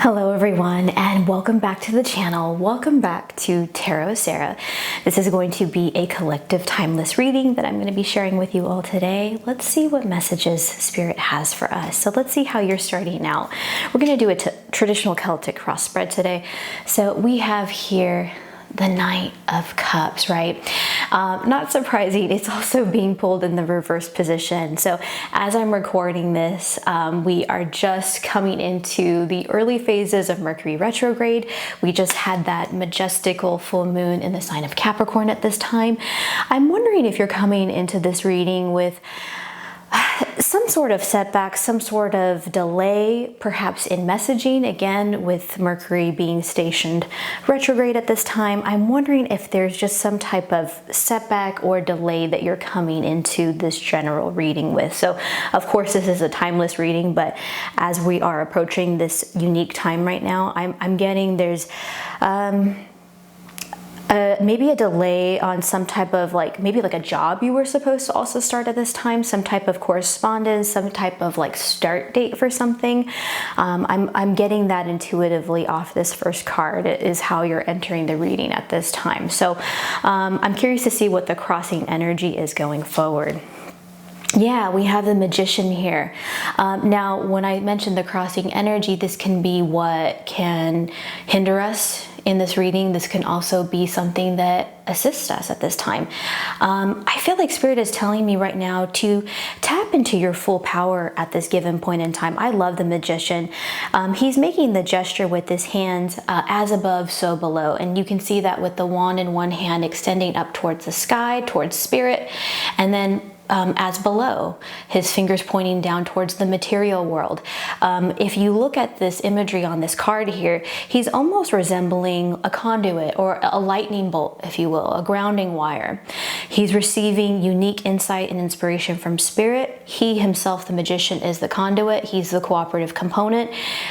Hello everyone, and welcome back to the channel. Welcome back to Tarot Sarah. This is going to be a collective timeless reading that I'm going to be sharing with you all today. Let's see what messages Spirit has for us. So let's see how you're starting out. We're going to do a traditional Celtic cross spread today. So we have here the Knight of Cups, right? Not surprising, it's also being pulled in the reverse position. So as I'm recording this, we are just coming into the early phases of Mercury retrograde. We just had that majestical full moon in the sign of Capricorn at this time. I'm wondering if you're coming into this reading with some sort of setback, some sort of delay, perhaps in messaging. Again, with Mercury being stationed retrograde at this time, I'm wondering if there's just some type of setback or delay that you're coming into this general reading with. So, of course, this is a timeless reading, but as we are approaching this unique time right now, I'm getting there's maybe a delay on some type of maybe a job you were supposed to also start at this time, some type of correspondence, some type of start date for something. I'm getting that intuitively off this first card is how you're entering the reading at this time. So I'm curious to see what the crossing energy is going forward. Yeah, we have the Magician here. Now, when I mentioned the crossing energy, this can be what can hinder us in this reading. This can also be something that assists us at this time. I feel like Spirit is telling me right now to tap into your full power at this given point in time. I love the Magician. He's making the gesture with his hands as above, so below. And you can see that with the wand in one hand extending up towards the sky, towards Spirit, and then as below, his fingers pointing down towards the material world. If you look at this imagery on this card here, he's almost resembling a conduit or a lightning bolt, if you will, a grounding wire. He's receiving unique insight and inspiration from Spirit. He himself, the Magician, is the conduit. He's the cooperative component.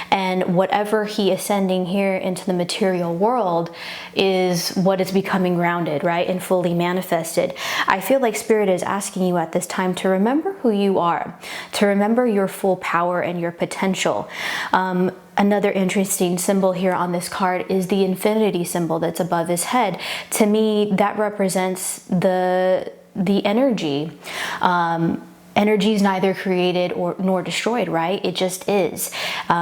And whatever he is sending here into the material world is what is becoming grounded, right? And fully manifested. I feel like Spirit is asking you at this time to remember who you are, to remember your full power and your potential. Another interesting symbol here on this card is the infinity symbol that's above his head. To me, that represents the energy. Energy is neither created nor destroyed, right? It just is.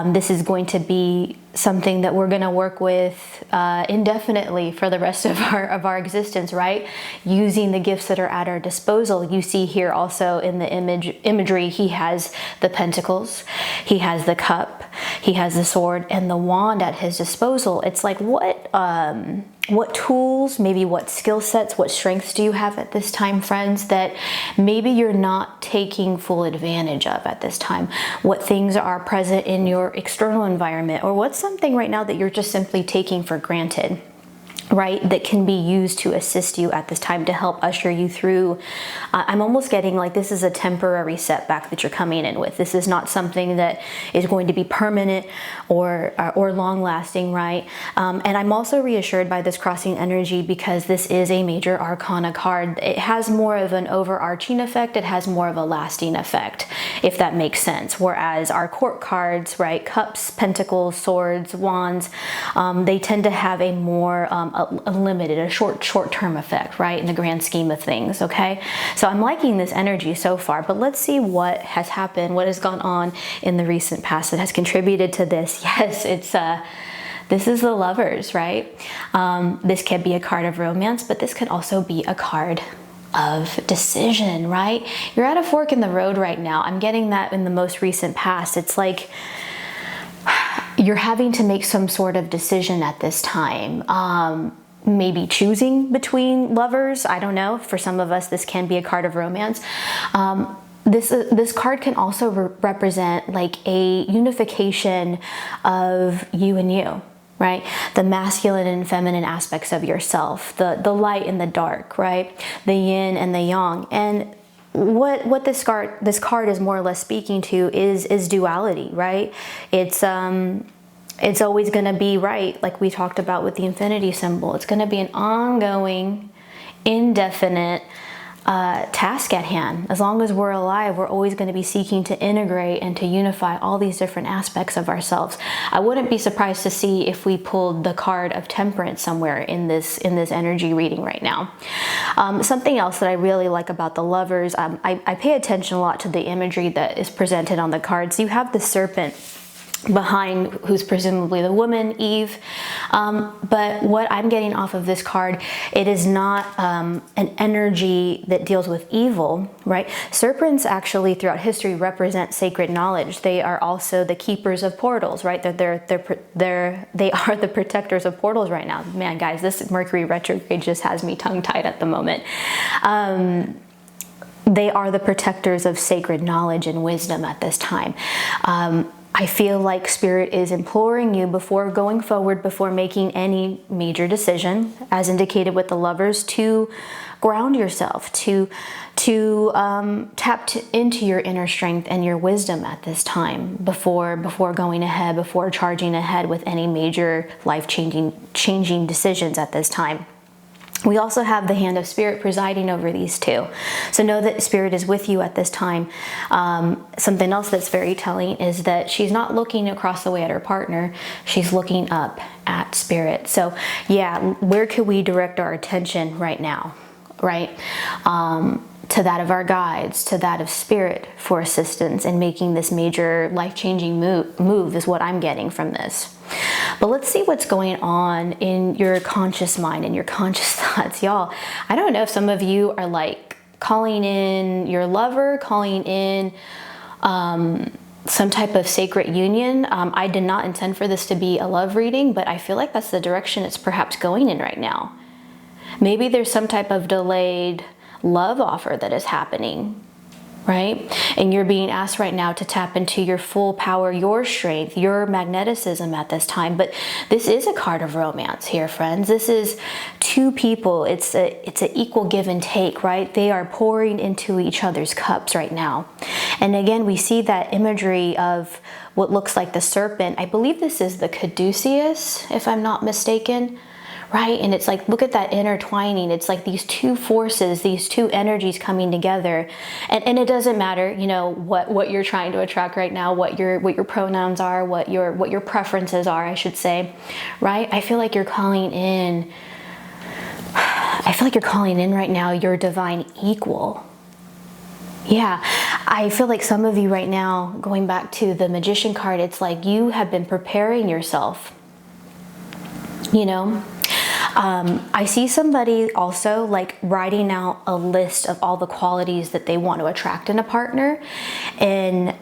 This is going to be something that we're going to work with indefinitely for the rest of our existence, right? Using the gifts that are at our disposal. You see here also in the imagery, he has the pentacles, he has the cup, he has the sword and the wand at his disposal. It's like what tools, maybe what skill sets, what strengths do you have at this time, friends, that maybe you're not taking full advantage of at this time? What things are present in your external environment, or what's something right now that you're just simply taking for granted, right, that can be used to assist you at this time to help usher you through. I'm almost getting like this is a temporary setback that you're coming in with. This is not something that is going to be permanent or long lasting, right? And I'm also reassured by this crossing energy because this is a major arcana card. It has more of an overarching effect. It has more of a lasting effect, if that makes sense. Whereas our court cards, right, cups, pentacles, swords, wands, they tend to have a more a limited, a short-term effect, right, in the grand scheme of things, okay? So I'm liking this energy so far, but let's see what has happened, what has gone on in the recent past that has contributed to this. Yes, this is the Lovers, right? This can be a card of romance, but this could also be a card of decision, right? You're at a fork in the road right now. I'm getting that in the most recent past. It's like you're having to make some sort of decision at this time. Maybe choosing between lovers. I don't know. For some of us, this can be a card of romance. This card can also represent like a unification of you and you, right? The masculine and feminine aspects of yourself, the light and the dark, right? The yin and the yang. And what this card is more or less speaking to is duality, right? It's always going to be right, like we talked about with the infinity symbol. It's going to be an ongoing, indefinite task at hand. As long as we're alive, we're always going to be seeking to integrate and to unify all these different aspects of ourselves. I wouldn't be surprised to see if we pulled the card of Temperance somewhere in this energy reading right now. Something else that I really like about the Lovers, I pay attention a lot to the imagery that is presented on the cards. You have the serpent behind, who's presumably the woman, Eve, but what I'm getting off of this card, it is not an energy that deals with evil, right? Serpents actually throughout history represent sacred knowledge. They are also the keepers of portals, right? They are the protectors of portals right now. Man, guys, this Mercury retrograde just has me tongue-tied at the moment. They are the protectors of sacred knowledge and wisdom at this time. I feel like Spirit is imploring you before going forward, before making any major decision, as indicated with the Lovers, to ground yourself, to tap into your inner strength and your wisdom at this time before going ahead, before charging ahead with any major life-changing decisions at this time. We also have the hand of Spirit presiding over these two. So know that Spirit is with you at this time. Something else that's very telling is that she's not looking across the way at her partner. She's looking up at Spirit. So yeah, where could we direct our attention right now, right? To that of our guides, to that of Spirit for assistance in making this major life-changing move is what I'm getting from this. But let's see what's going on in your conscious mind and your conscious thoughts. Y'all, I don't know if some of you are like calling in your lover, calling in some type of sacred union. I did not intend for this to be a love reading, but I feel like that's the direction it's perhaps going in right now. Maybe there's some type of delayed love offer that is happening, right? And you're being asked right now to tap into your full power, your strength, your magneticism at this time. But this is a card of romance here, friends. This is two people. It's an equal give and take, right? They are pouring into each other's cups right now. And again, we see that imagery of what looks like the serpent. I believe this is the caduceus, if I'm not mistaken. Right? And it's like, look at that intertwining. It's like these two forces, these two energies coming together. And it doesn't matter, you know, what you're trying to attract right now, what your pronouns are, what your preferences are, I should say. Right? I feel like you're calling in right now your divine equal. Yeah, I feel like some of you right now, going back to the Magician card, it's like you have been preparing yourself, you know. I see somebody also like writing out a list of all the qualities that they want to attract in a partner, and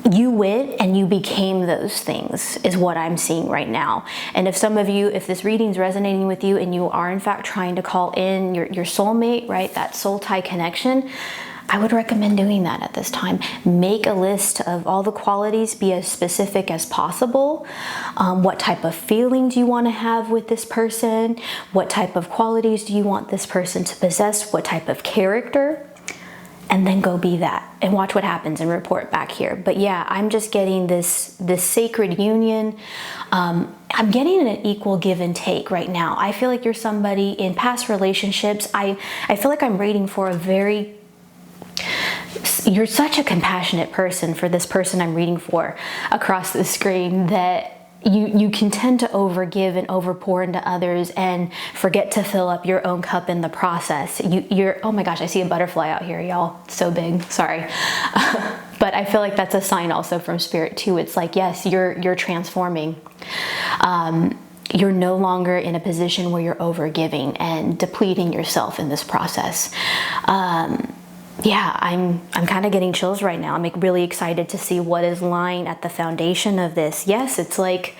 you went and you became those things is what I'm seeing right now. And if some of you, if this reading is resonating with you and you are in fact trying to call in your soulmate, right, that soul tie connection, I would recommend doing that at this time. Make a list of all the qualities, be as specific as possible. What type of feelings you want to have with this person, what type of qualities do you want this person to possess, what type of character, and then go be that and watch what happens and report back here. But yeah, I'm just getting this sacred union. I'm getting an equal give and take right now. I feel like you're somebody in past relationships. I feel like I'm reading for you're such a compassionate person for this person I'm reading for across the screen that you can tend to overgive and overpour into others and forget to fill up your own cup in the process. You're oh my gosh, I see a butterfly out here, y'all. So big, sorry. But I feel like that's a sign also from Spirit too. It's like, yes, you're transforming. You're no longer in a position where you're overgiving and depleting yourself in this process. Yeah, I'm kind of getting chills right now. I'm like really excited to see what is lying at the foundation of this. Yes, it's like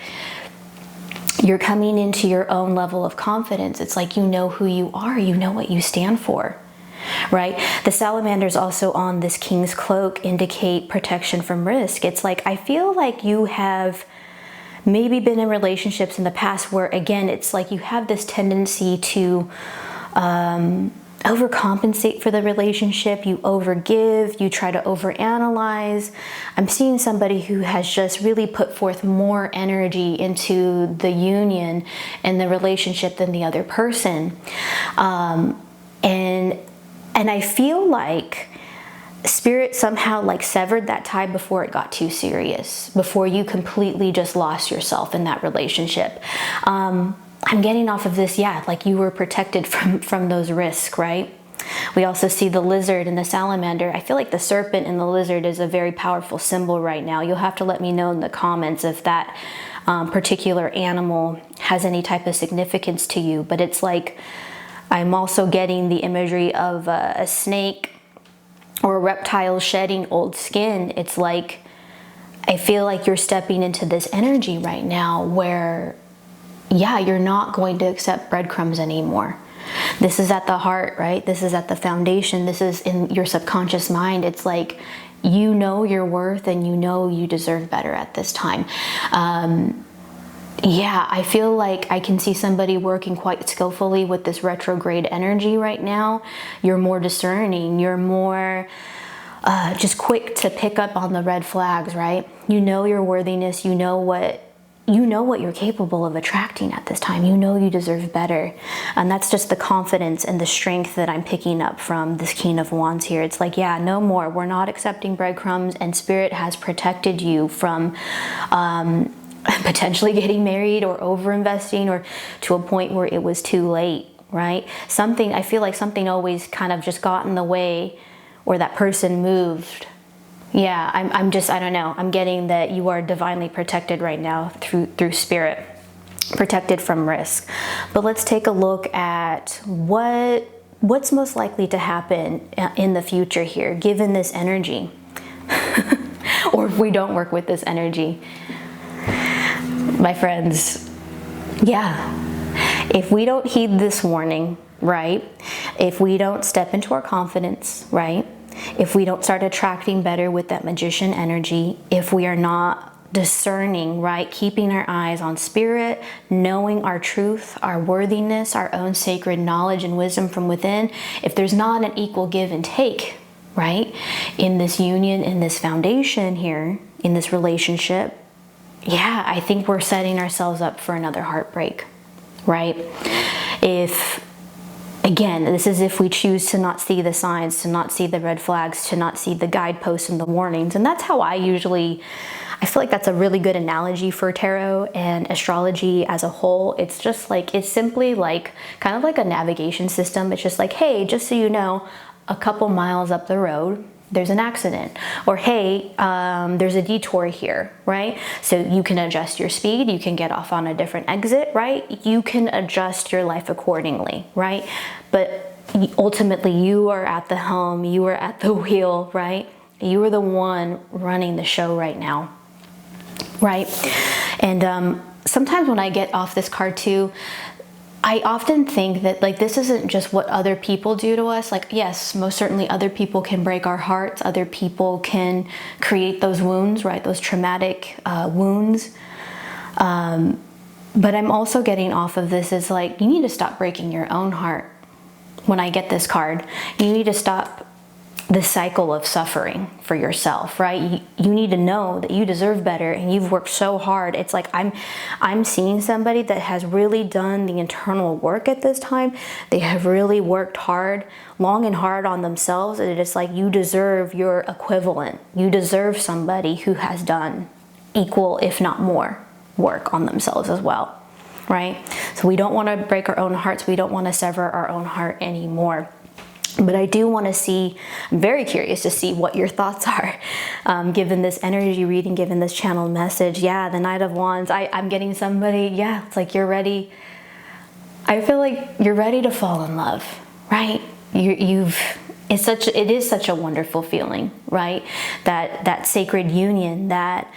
you're coming into your own level of confidence. It's like you know who you are, you know what you stand for, right? The salamanders also on this king's cloak indicate protection from risk. It's like I feel like you have maybe been in relationships in the past where, again, it's like you have this tendency to overcompensate for the relationship, you overgive, you try to overanalyze. I'm seeing somebody who has just really put forth more energy into the union and the relationship than the other person. And And I feel like Spirit somehow like severed that tie before it got too serious, before you completely just lost yourself in that relationship. I'm getting off of this, yeah, like you were protected from those risks, right? We also see the lizard and the salamander. I feel like the serpent and the lizard is a very powerful symbol right now. You'll have to let me know in the comments if that particular animal has any type of significance to you. But it's like, I'm also getting the imagery of a snake or a reptile shedding old skin. It's like, I feel like you're stepping into this energy right now where, yeah, you're not going to accept breadcrumbs anymore. This is at the heart, right? This is at the foundation. This is in your subconscious mind. It's like, you know your worth and you know you deserve better at this time. Yeah, I feel like I can see somebody working quite skillfully with this retrograde energy right now. You're more discerning. You're more just quick to pick up on the red flags, right? You know your worthiness. You know what you're capable of attracting at this time. You know you deserve better. And that's just the confidence and the strength that I'm picking up from this King of Wands here. It's like, yeah, no more. We're not accepting breadcrumbs, and Spirit has protected you from potentially getting married or over-investing or to a point where it was too late, right? I feel like something always kind of just got in the way, or that person moved. Yeah, I don't know. I'm getting that you are divinely protected right now through Spirit, protected from risk. But let's take a look at what's most likely to happen in the future here, given this energy, or if we don't work with this energy. My friends, yeah, if we don't heed this warning, right? If we don't step into our confidence, right? If we don't start attracting better with that magician energy, if we are not discerning, right? Keeping our eyes on Spirit, knowing our truth, our worthiness, our own sacred knowledge and wisdom from within, if there's not an equal give and take, right? In this union, in this foundation here, in this relationship, yeah, I think we're setting ourselves up for another heartbreak, right? Again, this is if we choose to not see the signs, to not see the red flags, to not see the guideposts and the warnings. And that's how I feel like that's a really good analogy for tarot and astrology as a whole. It's just like, it's simply like, kind of like a navigation system. It's just like, hey, just so you know, a couple miles up the road, there's an accident, or hey, there's a detour here, right? So you can adjust your speed, you can get off on a different exit, right? You can adjust your life accordingly, right? But ultimately you are at the helm, you are at the wheel, right? You are the one running the show right now, right? And sometimes when I get off this card too, I often think that like this isn't just what other people do to us. Like, yes, most certainly other people can break our hearts. Other people can create those wounds, right? Those traumatic wounds. But I'm also getting off of this is like, you need to stop breaking your own heart. When I get this card, you need to stop the cycle of suffering for yourself, right? You need to know that you deserve better and you've worked so hard. It's like I'm seeing somebody that has really done the internal work at this time. They have really worked hard, long and hard on themselves, and it's like you deserve your equivalent. You deserve somebody who has done equal, if not more, work on themselves as well, right? So we don't want to break our own hearts. We don't want to sever our own heart anymore. But I do want to see, I'm very curious to see what your thoughts are, given this energy reading, given this channel message. Yeah, the Knight of Wands, I'm getting somebody, yeah, it's like you're ready. I feel like you're ready to fall in love, right? It is such a wonderful feeling, right? That sacred union, that,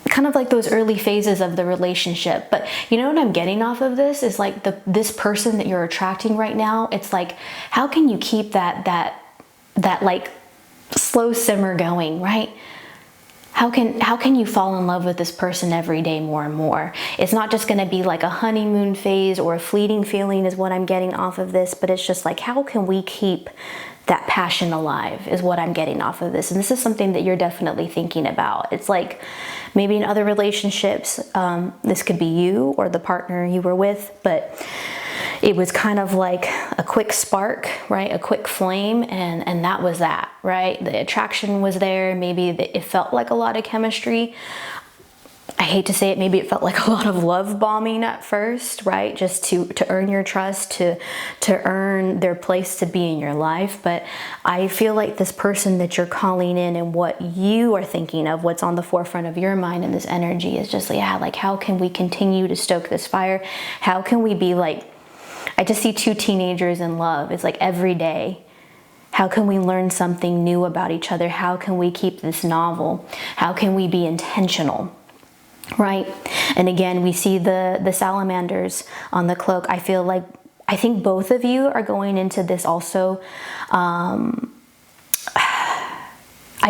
kind of like those early phases of the relationship. But you know what I'm getting off of this is like this person that you're attracting right now. It's like, how can you keep that like slow simmer going, right? How can you fall in love with this person every day more and more? It's not just going to be like a honeymoon phase or a fleeting feeling is what I'm getting off of this, but it's just like, how can we keep that passion alive is what I'm getting off of this. And this is something that you're definitely thinking about. It's like maybe in other relationships, this could be you or the partner you were with, but it was kind of like a quick spark, right? A quick flame, and that was that, right? The attraction was there. Maybe it felt like a lot of chemistry. I hate to say it, maybe it felt like a lot of love bombing at first, right? Just to earn your trust, to earn their place to be in your life. But I feel like this person that you're calling in and what you are thinking of, what's on the forefront of your mind and this energy is just, yeah, like how can we continue to stoke this fire? How can we be like, I just see two teenagers in love. It's like every day. How can we learn something new about each other? How can we keep this novel? How can we be intentional? Right? And again, we see the salamanders on the cloak. I think both of you are going into this also. I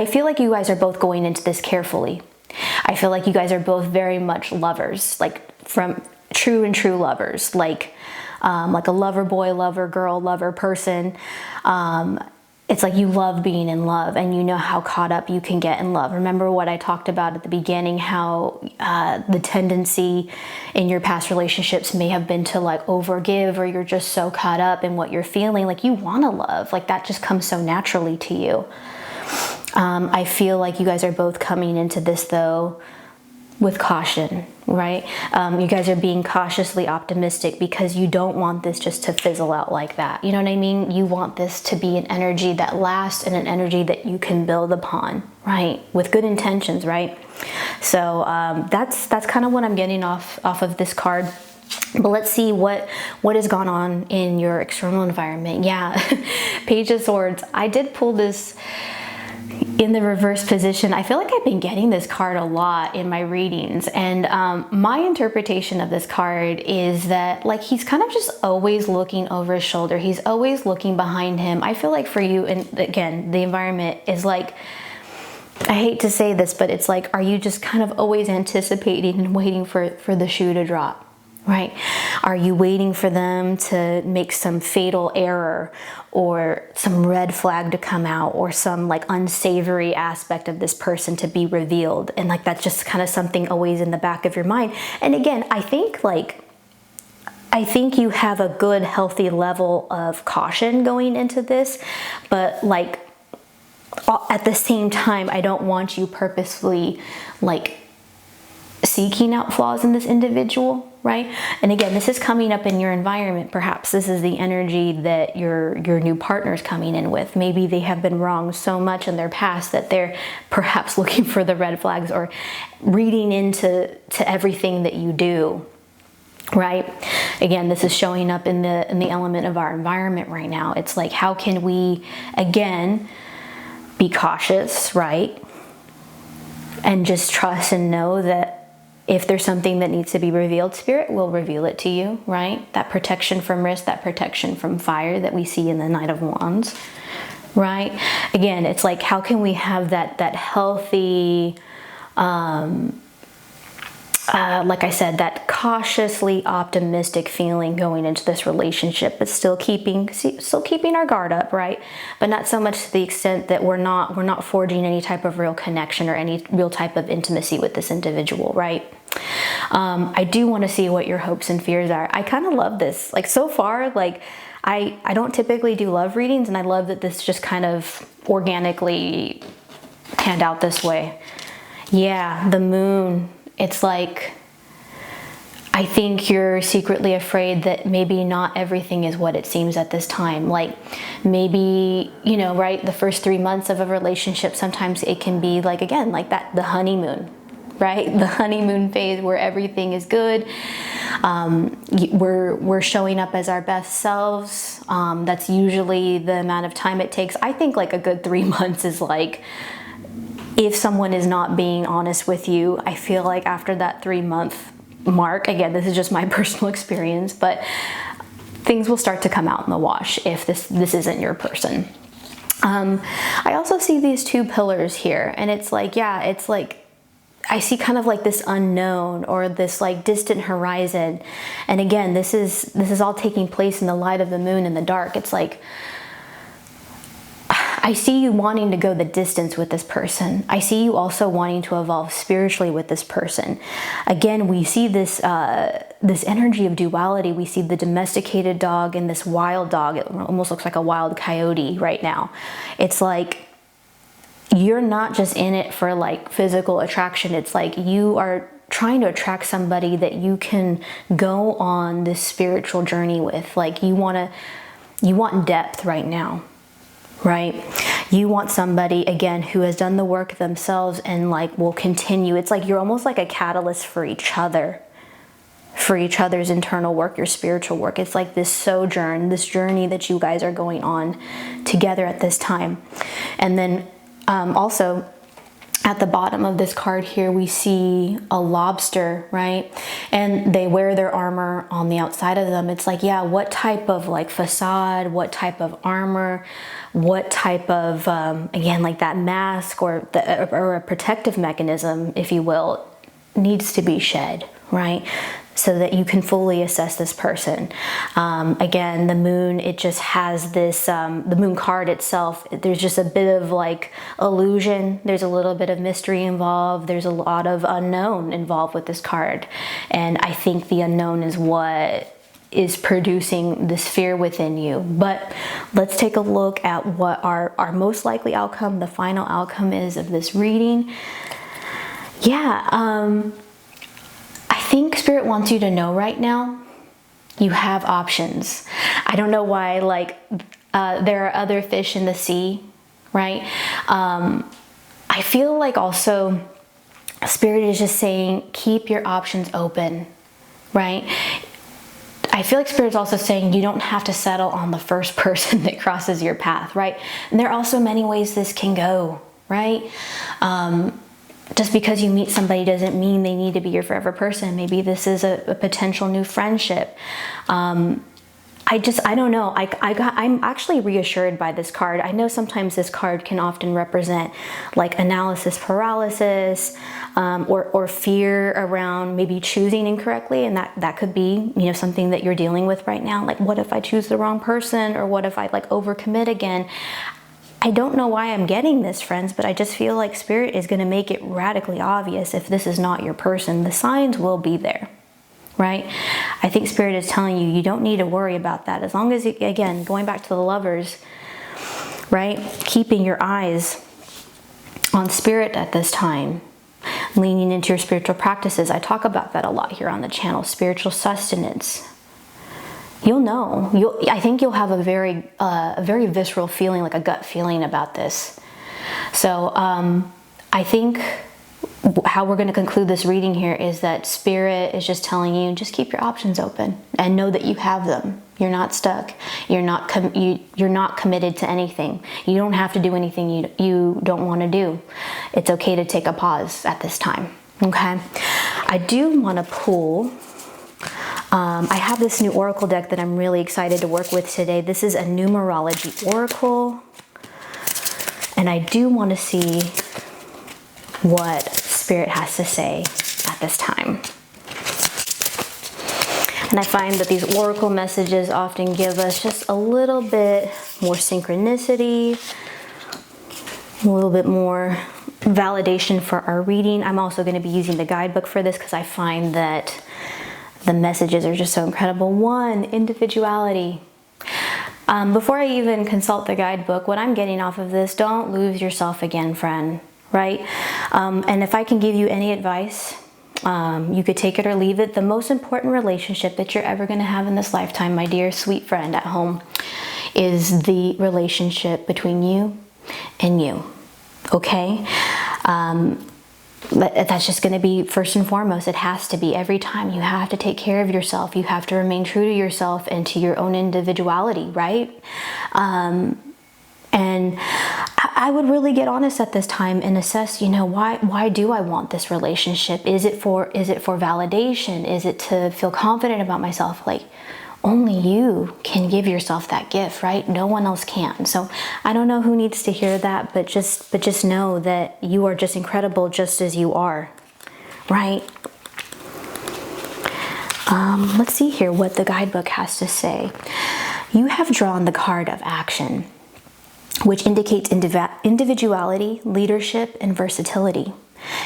feel like you guys are both going into this carefully. I feel like you guys are both very much lovers, like from true lovers, like a lover boy, lover girl, lover person. It's like you love being in love, and you know how caught up you can get in love. Remember what I talked about at the beginning, how the tendency in your past relationships may have been to like overgive, or you're just so caught up in what you're feeling, like you want to love, like that just comes so naturally to you. I feel like you guys are both coming into this though with caution, right? You guys are being cautiously optimistic because you don't want this just to fizzle out like that. You know what I mean? You want this to be an energy that lasts and an energy that you can build upon, right? With good intentions, right? So that's kind of what I'm getting off of this card. But let's see what has gone on in your external environment. Yeah, Page of Swords. I did pull this in the reverse position. I feel like I've been getting this card a lot in my readings, and my interpretation of this card is that like he's kind of just always looking over his shoulder. He's always looking behind him. I feel like for you, and again, the environment is like, I hate to say this, but it's like, are you just kind of always anticipating and waiting for the shoe to drop? Right? Are you waiting for them to make some fatal error or some red flag to come out or some like unsavory aspect of this person to be revealed? And like that's just kind of something always in the back of your mind. And again, I think you have a good, healthy level of caution going into this, but like at the same time, I don't want you purposefully like seeking out flaws in this individual, right? And again, this is coming up in your environment. Perhaps this is the energy that your new partner is coming in with. Maybe they have been wronged so much in their past that they're perhaps looking for the red flags or reading into everything that you do, right? Again, this is showing up in the element of our environment right now. It's like, how can we, again, be cautious, right? And just trust and know that if there's something that needs to be revealed, Spirit will reveal it to you, right? That protection from risk, that protection from fire that we see in the Knight of Wands, right? Again, it's like, how can we have that healthy, like I said, that cautiously optimistic feeling going into this relationship, but still keeping our guard up, right? But not so much to the extent that we're not forging any type of real connection or any real type of intimacy with this individual, right? I do want to see what your hopes and fears are. I kind of love this. Like so far, like I don't typically do love readings, and I love that this just kind of organically panned out this way. Yeah, the moon. It's like, I think you're secretly afraid that maybe not everything is what it seems at this time. Like maybe, you know, right, the first 3 months of a relationship, sometimes it can be like, again, like that, the honeymoon, right? The honeymoon phase where everything is good. We're showing up as our best selves. That's usually the amount of time it takes. I think like a good 3 months is like, if someone is not being honest with you, I feel like after that 3-month mark, again, this is just my personal experience, but things will start to come out in the wash if this isn't your person. I also see these two pillars here, and it's like, yeah, it's like, I see kind of like this unknown or this like distant horizon. And again, this is all taking place in the light of the moon in the dark. It's like, I see you wanting to go the distance with this person. I see you also wanting to evolve spiritually with this person. Again, we see this this energy of duality. We see the domesticated dog and this wild dog. It almost looks like a wild coyote right now. It's like you're not just in it for like physical attraction. It's like you are trying to attract somebody that you can go on this spiritual journey with. Like you want depth right now, right? You want somebody, again, who has done the work themselves and like will continue. It's like you're almost like a catalyst for each other, for each other's internal work, your spiritual work. It's like this sojourn, this journey that you guys are going on together at this time. And then also, at the bottom of this card here, we see a lobster, right? And they wear their armor on the outside of them. It's like, yeah, what type of like facade, what type of armor, what type of, again, like that mask or a protective mechanism, if you will, needs to be shed, right? So that you can fully assess this person. Again, the moon, it just has this, the moon card itself, there's just a bit of like illusion. There's a little bit of mystery involved. There's a lot of unknown involved with this card. And I think the unknown is what is producing this fear within you. But let's take a look at what our most likely outcome, the final outcome is of this reading. Yeah, I think Spirit wants you to know right now, you have options. I don't know why, like, there are other fish in the sea, right? I feel like also Spirit is just saying, keep your options open, right? I feel like Spirit's also saying you don't have to settle on the first person that crosses your path, right? And there are also many ways this can go, right? Just because you meet somebody doesn't mean they need to be your forever person. Maybe this is a potential new friendship. I don't know. I'm actually reassured by this card. I know sometimes this card can often represent like analysis paralysis, or fear around maybe choosing incorrectly, and that could be, you know, something that you're dealing with right now. Like, what if I choose the wrong person, or what if I like overcommit again? I don't know why I'm getting this, friends, but I just feel like Spirit is going to make it radically obvious if this is not your person. The signs will be there, right? I think Spirit is telling you, you don't need to worry about that. As long as, you, again, going back to the lovers, right? Keeping your eyes on Spirit at this time, leaning into your spiritual practices. I talk about that a lot here on the channel, spiritual sustenance. You'll know. I think you'll have a very visceral feeling, like a gut feeling about this. So I think how we're going to conclude this reading here is that Spirit is just telling you, just keep your options open and know that you have them. You're not stuck. You're not committed to anything. You don't have to do anything you don't want to do. It's okay to take a pause at this time. Okay. I do want to pull. I have this new oracle deck that I'm really excited to work with today. This is a numerology oracle. And I do want to see what Spirit has to say at this time. And I find that these oracle messages often give us just a little bit more synchronicity, a little bit more validation for our reading. I'm also going to be using the guidebook for this because I find that the messages are just so incredible. 1, individuality. Before I even consult the guidebook, what I'm getting off of this, don't lose yourself again, friend, right? And if I can give you any advice, you could take it or leave it. The most important relationship that you're ever going to have in this lifetime, my dear sweet friend at home, is the relationship between you and you, okay? That's just going to be first and foremost. It has to be. Every time you have to take care of yourself. You have to remain true to yourself and to your own individuality, right? And I would really get honest at this time and assess, you know, why do I want this relationship? Is it for validation? Is it to feel confident about myself? Like, only you can give yourself that gift, right? No one else can. So I don't know who needs to hear that, but just know that you are just incredible just as you are, right? Let's see here what the guidebook has to say. You have drawn the card of action, which indicates individuality, leadership, and versatility.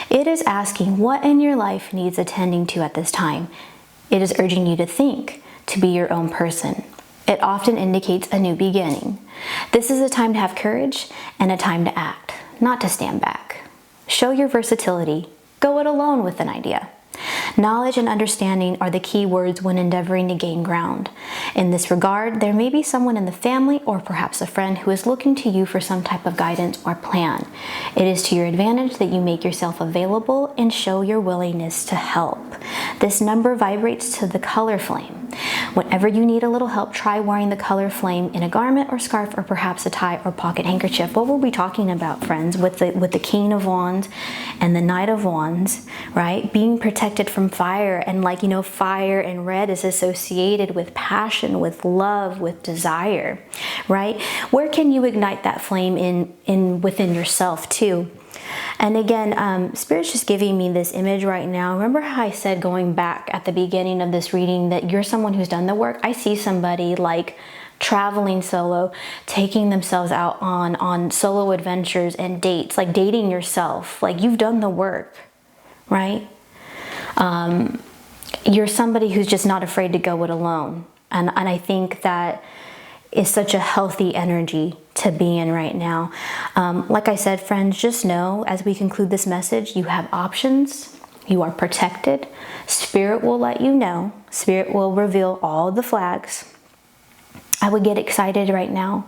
It is asking what in your life needs attending to at this time. It is urging you to think, to be your own person. It often indicates a new beginning. This is a time to have courage and a time to act, not to stand back. Show your versatility. Go it alone with an idea. Knowledge and understanding are the key words when endeavoring to gain ground. In this regard, there may be someone in the family or perhaps a friend who is looking to you for some type of guidance or plan. It is to your advantage that you make yourself available and show your willingness to help. This number vibrates to the color flame. Whenever you need a little help, try wearing the color flame in a garment or scarf or perhaps a tie or pocket handkerchief. What were we talking about, friends, with the King of Wands and the Knight of Wands, right? Being protected from fire, and like, you know, fire in red is associated with passion, with love, with desire, right? Where can you ignite that flame in within yourself too? And again, Spirit's just giving me this image right now. Remember how I said going back at the beginning of this reading that you're someone who's done the work? I see somebody like traveling solo, taking themselves out on solo adventures and dates, like dating yourself. Like, you've done the work, right? You're somebody who's just not afraid to go it alone. And I think that is such a healthy energy to be in right now. Like I said, friends, just know as we conclude this message, you have options. You are protected. Spirit will let you know. Spirit will reveal all the flags. I would get excited right now.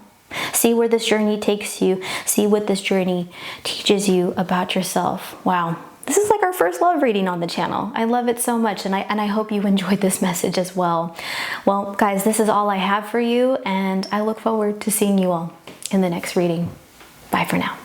See where this journey takes you. See what this journey teaches you about yourself. Wow. This is like our first love reading on the channel. I love it so much, and I hope you enjoyed this message as well. Well, guys, this is all I have for you, and I look forward to seeing you all in the next reading. Bye for now.